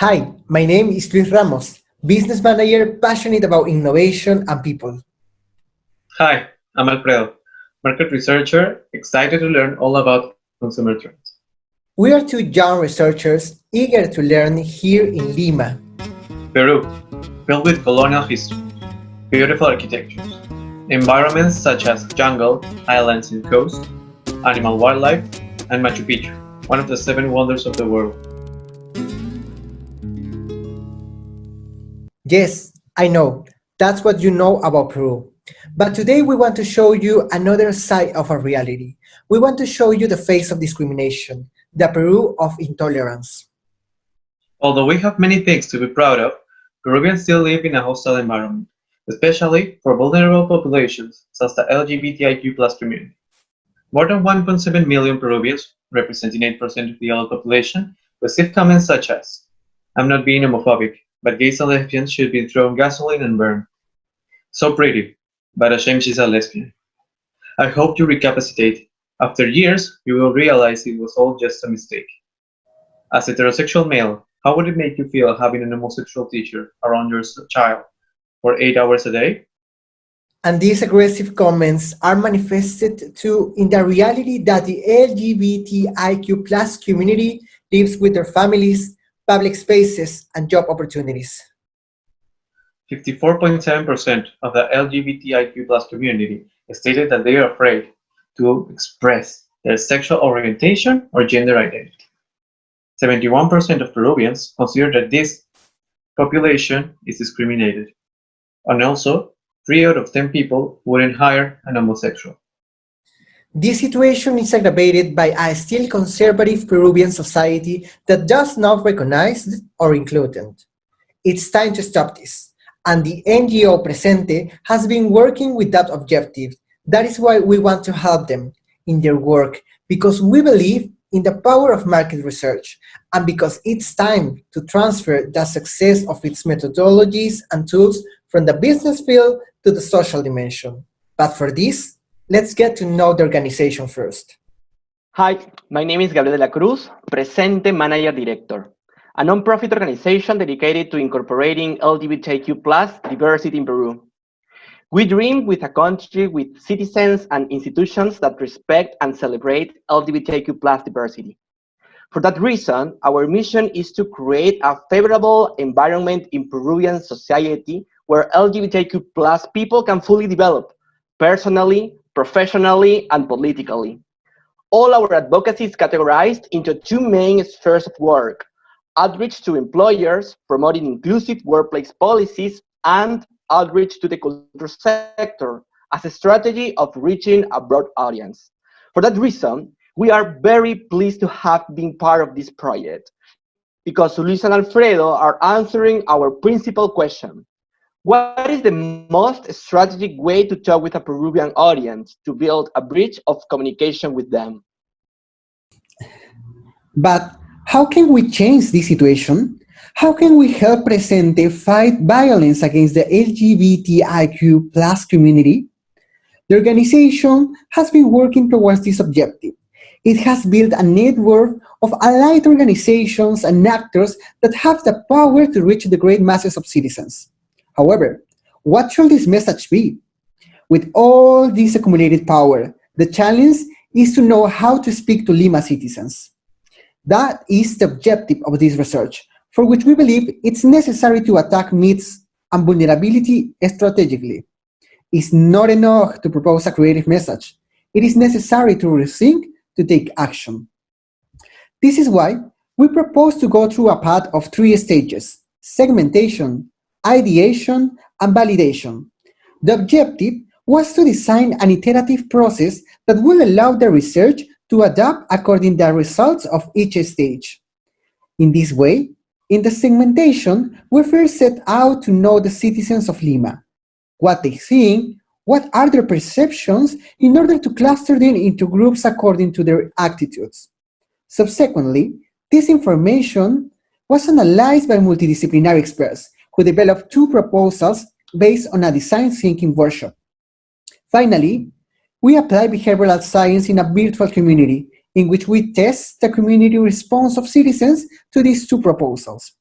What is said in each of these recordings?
Hi, my name is Luis Ramos, business manager passionate about innovation and people. Hi, I'm Alfredo, market researcher excited to learn all about consumer trends. We are two young researchers eager to learn here in Lima, Peru, filled with colonial history, beautiful architectures, environments such as jungle, islands and coast, animal wildlife, and Machu Picchu, one of the 7 wonders of the world. Yes, I know, that's what you know about Peru. But today we want to show you another side of our reality. We want to show you the face of discrimination, the Peru of intolerance. Although we have many things to be proud of, Peruvians still live in a hostile environment, especially for vulnerable populations such as the LGBTIQ+ community. More than 1.7 million Peruvians, representing 8% of the adult population, receive comments such as, "I'm not being homophobic, but gays and lesbians should be thrown gasoline and burned. So pretty, but ashamed she's a lesbian." I hope you recapacitate. After years, you will realize it was all just a mistake. As a heterosexual male, how would it make you feel having an homosexual teacher around your child for 8 hours a day? And these aggressive comments are manifested too in the reality that the LGBTIQ+ community lives with their families, public spaces, and job opportunities. 54.7% of the LGBTIQ+ community stated that they are afraid to express their sexual orientation or gender identity. 71% of Peruvians consider that this population is discriminated. And also, 3 out of 10 people wouldn't hire an homosexual. This situation is aggravated by a still conservative Peruvian society that does not recognize or include them. It's time to stop this, and the NGO Presente has been working with that objective. That is why we want to help them in their work, because we believe in the power of market research, and because it's time to transfer the success of its methodologies and tools from the business field to the social dimension. But for this, let's get to know the organization first. Hi, my name is Gabriel de la Cruz, Presente Manager Director, a non-profit organization dedicated to incorporating LGBTQ+ diversity in Peru. We dream with a country with citizens and institutions that respect and celebrate LGBTQ+ diversity. For that reason, our mission is to create a favorable environment in Peruvian society where LGBTQ+ people can fully develop personally, professionally, and politically. All our advocacy is categorized into 2 main spheres of work: outreach to employers, promoting inclusive workplace policies, and outreach to the culture sector as a strategy of reaching a broad audience. For that reason, we are very pleased to have been part of this project, because Luis and Alfredo are answering our principal question: what is the most strategic way to talk with a Peruvian audience to build a bridge of communication with them? But how can we change this situation? How can we help Presente fight violence against the LGBTIQ+ community? The organization has been working towards this objective. It has built a network of allied organizations and actors that have the power to reach the great masses of citizens. However, what should this message be? With all this accumulated power, the challenge is to know how to speak to Lima citizens. That is the objective of this research, for which we believe it's necessary to attack myths and vulnerability strategically. It's not enough to propose a creative message. It is necessary to rethink, to take action. This is why we propose to go through a path of 3 stages: segmentation, ideation, and validation. The objective was to design an iterative process that will allow the research to adapt according to the results of each stage. In this way, in the segmentation, we first set out to know the citizens of Lima, what they think, what are their perceptions, in order to cluster them into groups according to their attitudes. Subsequently, this information was analyzed by multidisciplinary experts who developed 2 proposals based on a design thinking workshop. Finally, we apply behavioral science in a virtual community in which we test the community response of citizens to these 2 proposals.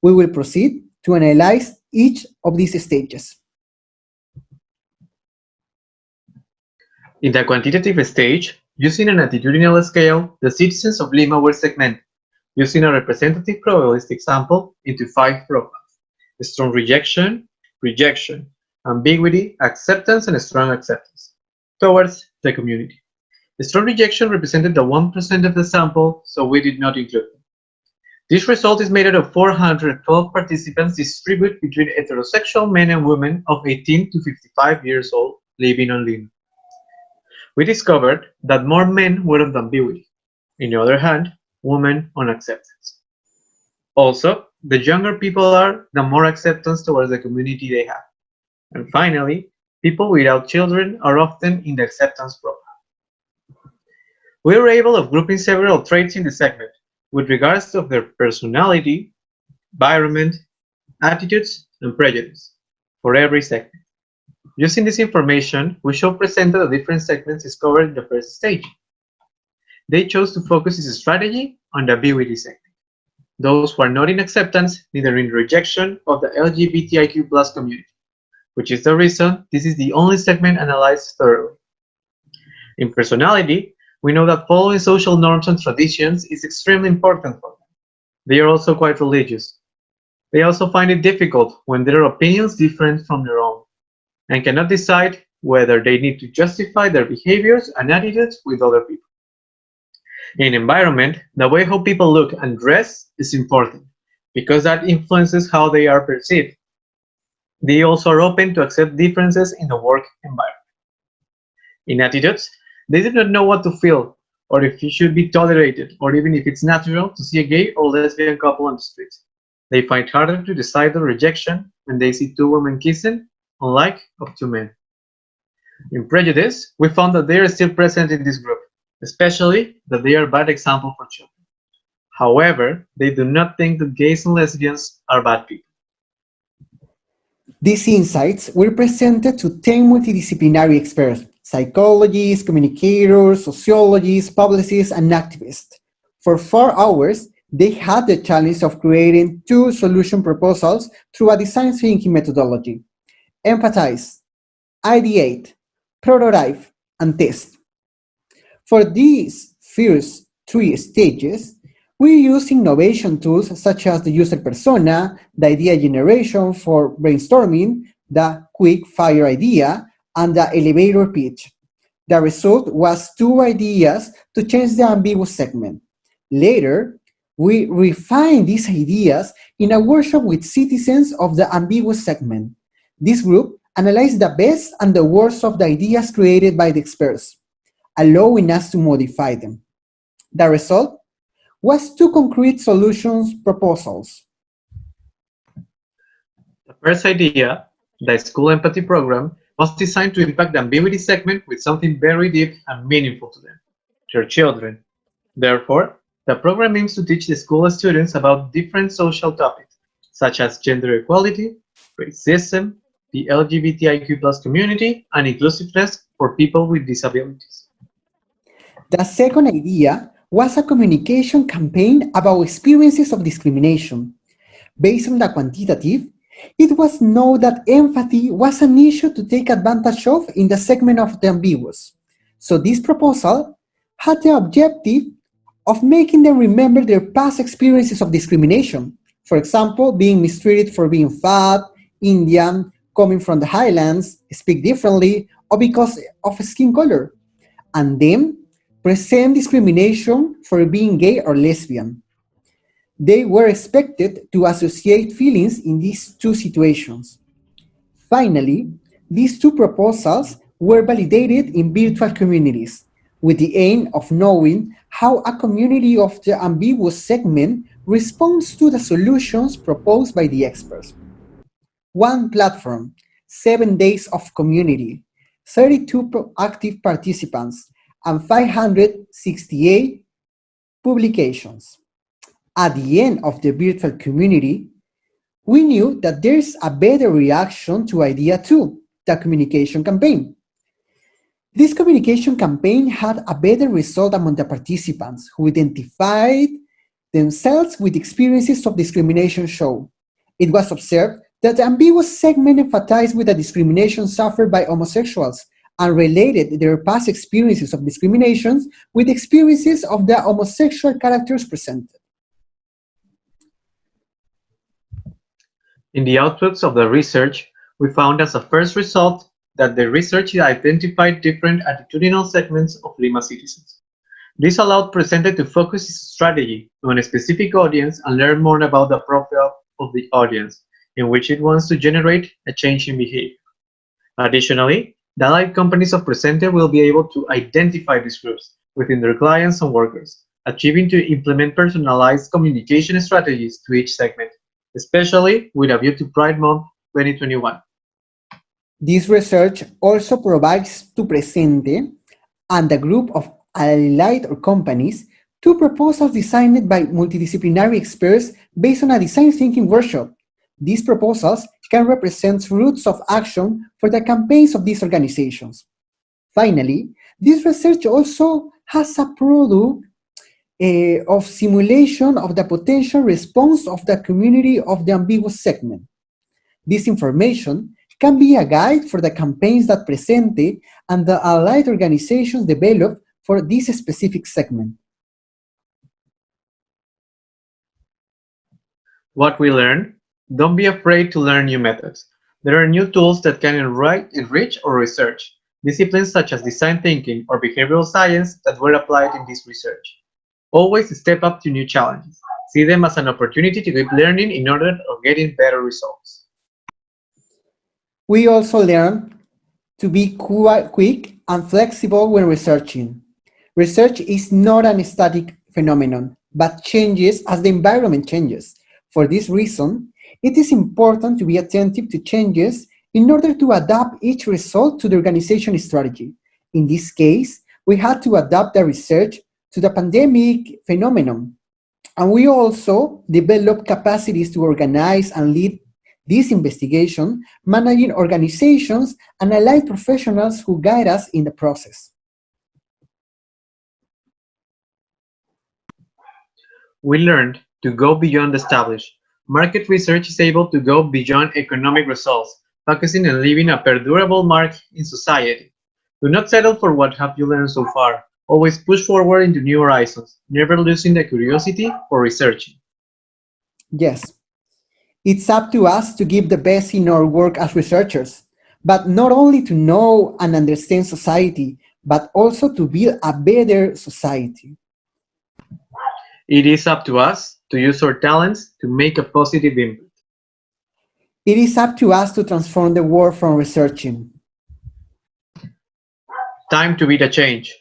We will proceed to analyze each of these stages. In the quantitative stage, using an attitudinal scale, the citizens of Lima were segmented, using a representative probabilistic sample into 5 profiles: strong rejection, rejection, ambiguity, acceptance, and strong acceptance, towards the community. The strong rejection represented the 1% of the sample, so we did not include them. This result is made out of 412 participants distributed between heterosexual men and women of 18 to 55 years old living on Lima. We discovered that more men were on ambiguity. On the other hand, women on acceptance. Also, the younger people are, the more acceptance towards the community they have. And finally, people without children are often in the acceptance profile. We were able of grouping several traits in the segment with regards to their personality, environment, attitudes, and prejudice for every segment. Using this information, we shall present the different segments discovered in the first stage. They chose to focus this strategy on the ambiguity segment, those who are not in acceptance, neither in rejection of the LGBTIQ+ community, which is the reason this is the only segment analyzed thoroughly. In personality, we know that following social norms and traditions is extremely important for them. They are also quite religious. They also find it difficult when there are opinions different from their own, and cannot decide whether they need to justify their behaviors and attitudes with other people. In environment, the way how people look and dress is important, because that influences how they are perceived. They also are open to accept differences in the work environment. In attitudes, they do not know what to feel, or if it should be tolerated, or even if it's natural to see a gay or lesbian couple on the street. They find it harder to decide the rejection when they see 2 women kissing, unlike of 2 men. In prejudice, we found that they are still present in this group, especially that they are a bad example for children. However, they do not think that gays and lesbians are bad people. These insights were presented to 10 multidisciplinary experts: psychologists, communicators, sociologists, publicists, and activists. For 4 hours, they had the challenge of creating 2 solution proposals through a design thinking methodology: empathize, ideate, prototype, and test. For these first 3 stages, we use innovation tools such as the user persona, the idea generation for brainstorming, the quick fire idea, and the elevator pitch. The result was 2 ideas to change the ambiguous segment. Later, we refined these ideas in a workshop with citizens of the ambiguous segment. This group analyzed the best and the worst of the ideas created by the experts, allowing us to modify them. The result was 2 concrete solutions proposals. The first idea, the school empathy program, was designed to impact the ambiguity segment with something very deep and meaningful to them, their children. Therefore, the program aims to teach the school students about different social topics, such as gender equality, racism, the LGBTIQ+ community, and inclusiveness for people with disabilities. The second idea was a communication campaign about experiences of discrimination. Based on the quantitative, it was known that empathy was an issue to take advantage of in the segment of the ambiguous. So this proposal had the objective of making them remember their past experiences of discrimination. For example, being mistreated for being fat, Indian, coming from the highlands, speak differently, or because of skin color. And then present discrimination for being gay or lesbian. They were expected to associate feelings in these 2 situations. Finally, these 2 proposals were validated in virtual communities, with the aim of knowing how a community of the ambiguous segment responds to the solutions proposed by the experts. 1 platform, 7 days of community, 32 active participants, and 568 publications. At the end of the virtual community, we knew that there's a better reaction to idea 2, the communication campaign. This communication campaign had a better result among the participants who identified themselves with experiences of discrimination show, It was observed that the ambiguous segment emphasized with the discrimination suffered by homosexuals and related their past experiences of discriminations with experiences of the homosexual characters presented. In the outputs of the research, we found as a first result that the research identified different attitudinal segments of Lima citizens. This allowed Presente to focus its strategy on a specific audience and learn more about the profile of the audience in which it wants to generate a change in behavior. Additionally, the allied companies of Presente will be able to identify these groups within their clients and workers, achieving to implement personalized communication strategies to each segment, especially with a view to Pride Month 2021. This research also provides to Presente and a group of allied companies 2 proposals designed by multidisciplinary experts based on a design thinking workshop. These proposals can represent routes of action for the campaigns of these organizations. Finally, this research also has a product of simulation of the potential response of the community of the ambiguous segment. This information can be a guide for the campaigns that Presente and the allied organizations develop for this specific segment. What we learned: don't be afraid to learn new methods. There are new tools that can enrich our research, disciplines such as design thinking or behavioral science that were applied in this research. Always step up to new challenges. See them as an opportunity to keep learning in order of getting better results. We also learn to be quick and flexible when researching. Research is not a static phenomenon, but changes as the environment changes. For this reason, it is important to be attentive to changes in order to adapt each result to the organization strategy. In this case, we had to adapt the research to the pandemic phenomenon. And we also developed capacities to organize and lead this investigation, managing organizations and allied professionals who guide us in the process. We learned to go beyond established. Market research is able to go beyond economic results, focusing on leaving a perdurable mark in society. Do not settle for what have you learned so far. Always push forward into new horizons, never losing the curiosity for researching. Yes, it's up to us to give the best in our work as researchers, but not only to know and understand society, but also to build a better society. It is up to us to use our talents to make a positive impact. It is up to us to transform the world from researching. Time to be the change.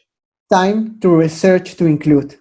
Time to research to include.